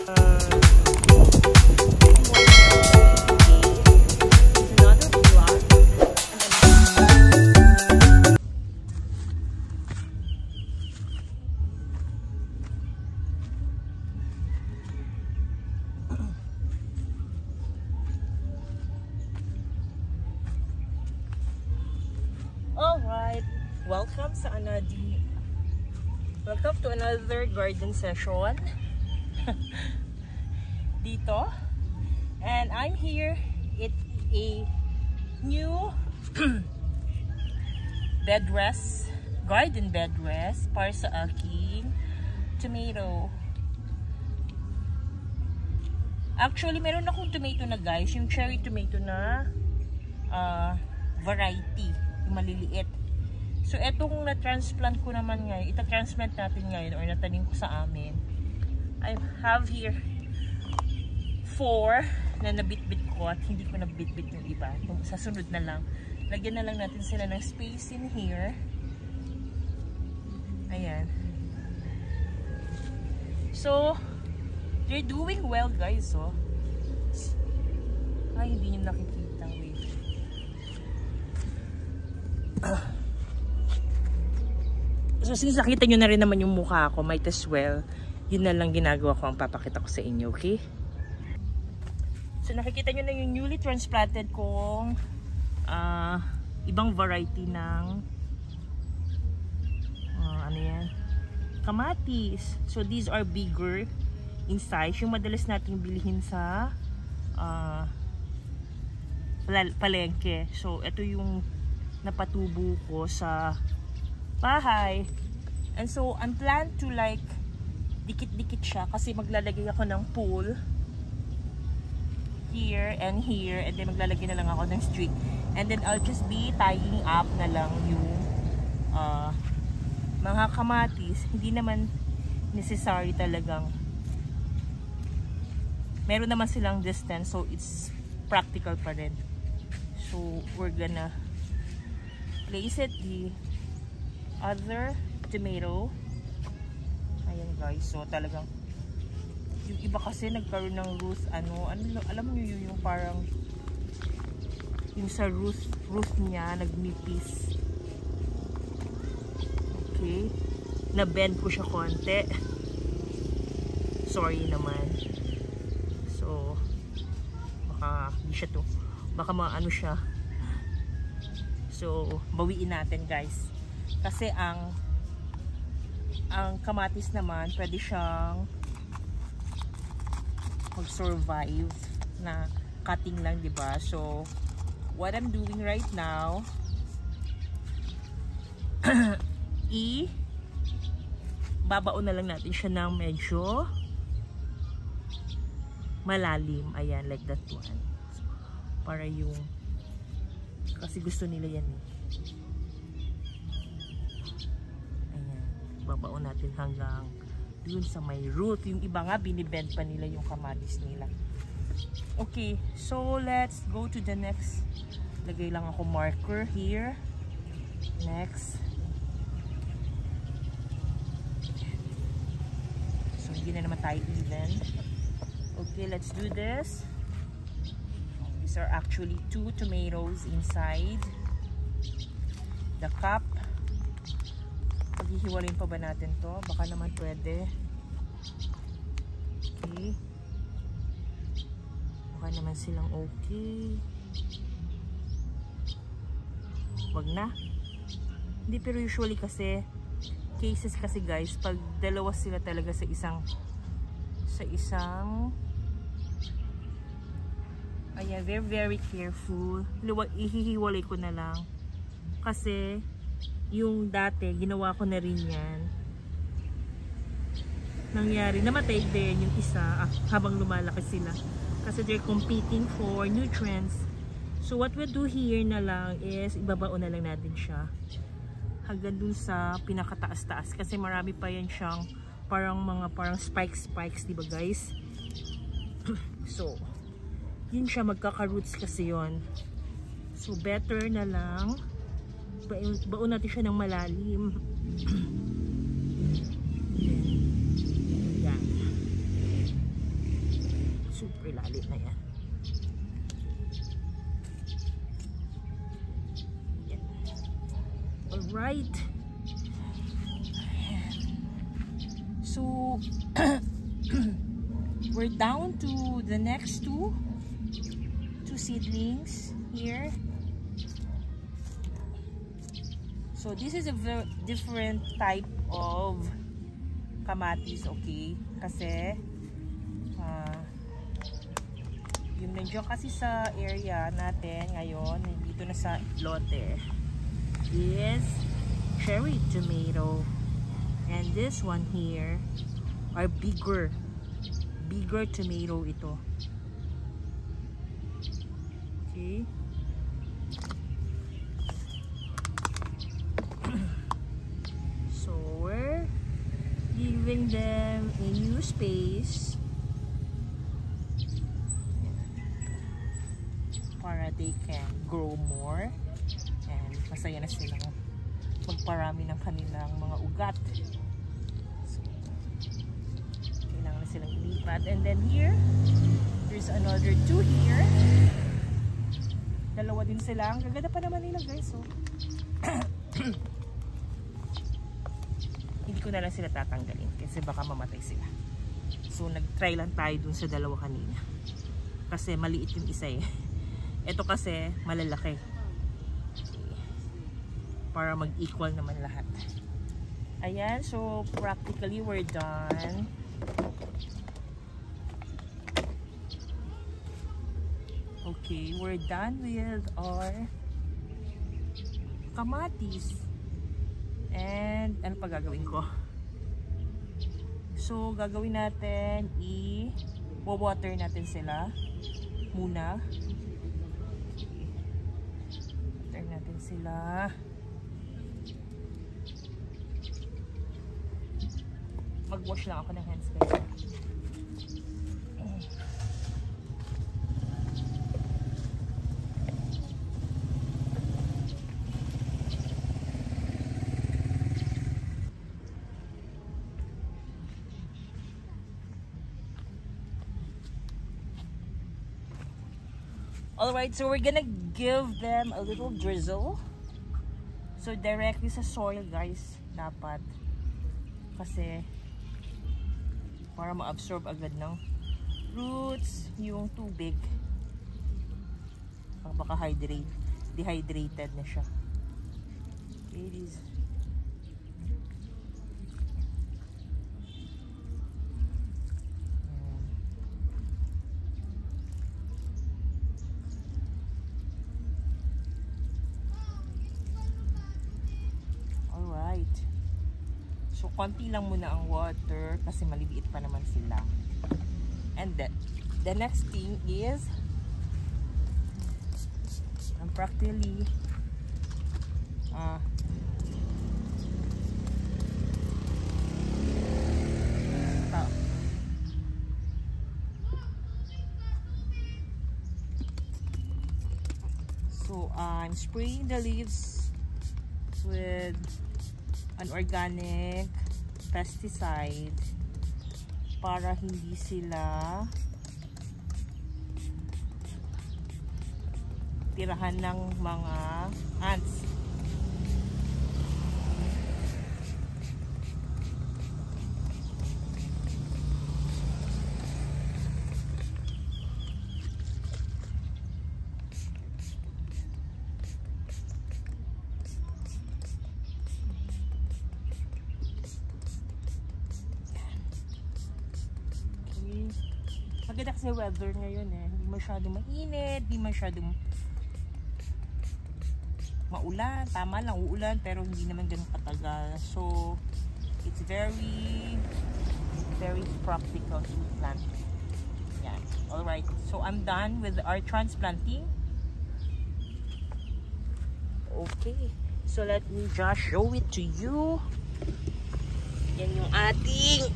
Alright, welcome to another garden session dito, and I'm here at a new garden bed rest para sa aking tomato. Actually, meron akong tomato na guys, yung cherry tomato na variety, yung maliliit. So, etong na-transplant ko naman ngayon, ita-transplant natin ngayon or natanim ko sa amin. I have here 4 na nabitbit ko at hindi ko nabitbit yung iba. Sa sunod na lang. Lagyan na lang natin sila ng space in here. Ayan. So, they're doing well guys, oh. Ay, hindi nyo nakikita. Wait. So, since nakita nyo na rin naman yung mukha ko, might as well, yun na lang ginagawa ko ang papakita ko sa inyo, okay? So, nakikita nyo na yung newly transplanted kong ibang variety ng ano yan? Kamatis. So, these are bigger in size. Yung madalas nating bilhin sa palengke. So, ito yung napatubo ko sa bahay. And so, I'm planned to like dikit-dikit siya kasi maglalagay ako ng pool here and here, and then maglalagay na lang ako ng string, and then I'll just be tying up na lang yung mga kamatis. Hindi naman necessary talagang meron naman silang distance, so it's practical pa rin. So, we're gonna place it the other tomato. Ayan guys, so talagang yung iba kasi nagkaroon ng root, alam niyo yung parang yung sa root niya nagmipis. Okay, na-bend ko siya konti, sorry naman. So baka hindi siya baka maano siya, so bawiin natin guys. Kasi ang kamatis naman pwede siyang mag-survive na cutting lang, diba? So what I'm doing right now, babaon na lang natin siya ng medyo malalim. Ayan, like that one. So, para yung kasi gusto nila yan eh. Babaon natin hanggang dun sa may root. Yung iba nga binibend pa nila yung kamatis nila. Okay, so let's go to the next. Lagay lang ako marker here. Next. So hindi na naman tayo even. Okay, let's do this. These are actually 2 tomatoes inside the cup. Paghihiwalayin pa ba natin to? Baka naman pwede. Okay. Baka naman silang okay. Wag na. Hindi, pero usually kasi cases kasi guys, pag dalawa sila talaga sa isang ayan, very careful. Ihihiwalay ko na lang. Kasi yung dati, ginawa ko na rin yan. Nangyari, namatay din yung isa habang lumalaki sila. Kasi they're competing for nutrients. So what we'll do here na lang is, ibabaon na lang natin siya. Hanggang dun sa pinakataas-taas. Kasi marami pa yan siyang parang spikes, diba guys? So, yun siya, magkaka-roots kasi yon. So better na lang baon natin siya ng malalim. Yan. Alright. So, we're down to the next two seedlings here. So this is a very different type of kamatis, okay? Kasi yung medyo kasi sa area natin ngayon, dito na sa lote, is cherry tomato. And this one here are bigger tomato ito. Okay. So we're giving them a new space para they can grow more and masaya na silang magparami ng kanilang mga ugat. So, kailangan na silang ilipat. And then here, there's another two here. Dalawa din sila. Ang gaganda pa naman nila, guys. So, hindi ko na lang sila tatanggalin kasi baka mamatay sila. So, nag-try lang tayo dun sa dalawa kanina. Kasi maliit yung isa eh. Ito kasi malalaki. Para mag-equal naman lahat. Ayan. So, practically we're done. Okay, we're done with our kamatis. And ano pa gagawin ko? So, gagawin natin, i-water natin sila muna. Okay. Water natin sila. Mag-wash lang ako ng hands, guys. Alright, so we're gonna give them a little drizzle. So directly sa soil, guys, dapat. Kasi para ma-absorb agad ng roots yung tubig. Baka dehydrated na siya. Okay, these. So, konti lang muna ang water kasi maliliit pa naman sila. And then, the next thing is practically so, I'm spraying the leaves with an organic pesticide para hindi sila tirahan ng mga ants. Maganda kasi weather ngayon eh. Hindi masyadong mainit, hindi masyadong maulan. Tama lang, uulan pero hindi naman ganun katagal. So, it's very practical to plant. Yan. Alright. So, I'm done with our transplanting. Okay. So, let me just show it to you. Yan yung ating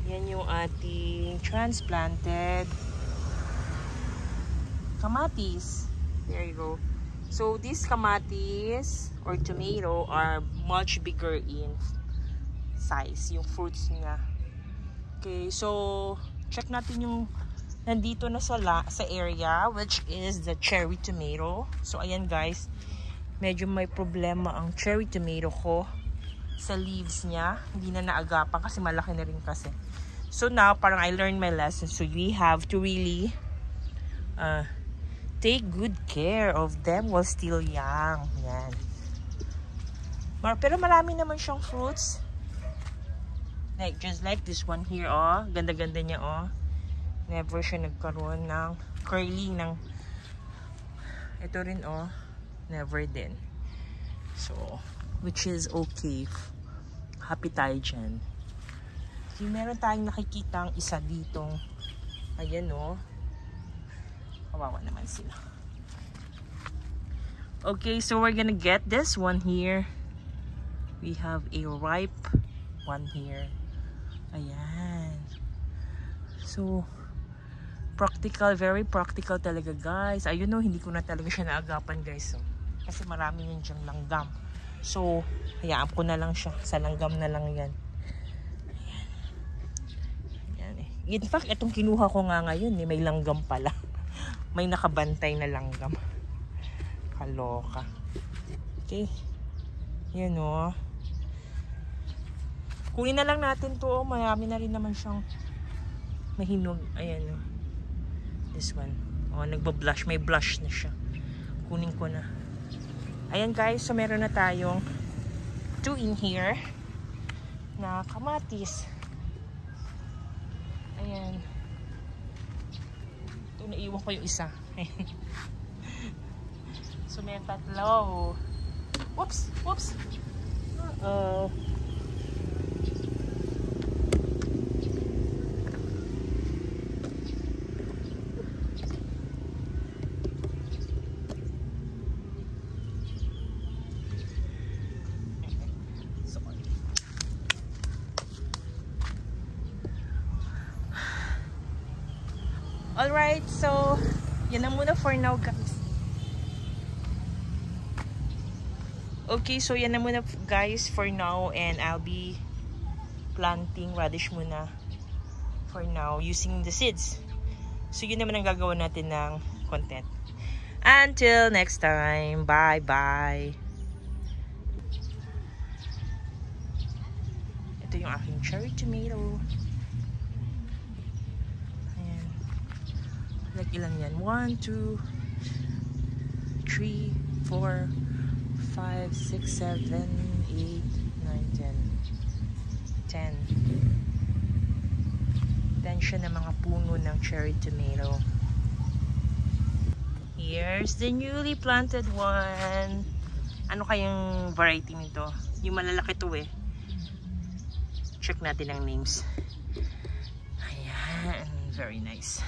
yan yung ating transplanted kamatis. There you go. So these kamatis or tomato are much bigger in size, yung fruits niya. Okay, so check natin yung nandito na sa area, which is the cherry tomato. So ayan guys, medyo may problema ang cherry tomato ko sa leaves niya. Hindi na naagapan kasi malaki na rin kasi. So now, parang I learned my lesson. So we have to really take good care of them while still young. Yan. Pero marami naman siyang fruits. Like, just like this one here, oh. Ganda-ganda niya, oh. Never siya nagkaroon ng curly ng... Ito rin, oh. Never din. So, which is okay. Happy tayo dyan. So, meron tayong nakikita ang isa ditong, ayan, oh. Kawawa naman sila. Okay, so we're gonna get this one here. We have a ripe one here. Ayan. So, practical, very practical talaga, guys. Ayun, no, hindi ko na talaga siya naagapan, guys. So, kasi marami yun dyang langgam. So, hayaan ko na lang siya. Sa langgam na lang yan. Ayan. Ayan eh. In fact, itong kinuha ko nga ngayon, eh, may langgam pala. May nakabantay na langgam. Kaloka. Okay. Yan, oh. Kunin na lang natin to, oh. Marami na rin naman siyang mahinog. Ayan, oh. This one. Oh, nagba-blush. May blush na siya. Kunin ko na. Ayan, guys. So, meron na tayong 2 in here na kamatis. Ayan. Ito, naiwan ko yung isa. So, may 3. Whoops! Whoops! Uh-oh. Alright, so yan na muna for now, guys. Okay, so yan na muna, guys, for now, and I'll be planting radish muna for now using the seeds. So yun naman ang gagawin natin ng content. Until next time, bye bye. Ito yung aking cherry tomato. Like ilan yan? 1, 2, 3, 4, 5, 6, 7, 8, 9, 10. 10 siya ng mga puno ng cherry tomato. Here's the newly planted one. Ano kayang variety nito? Yung malalaki to eh. Check natin ang names. Ayan. Very nice.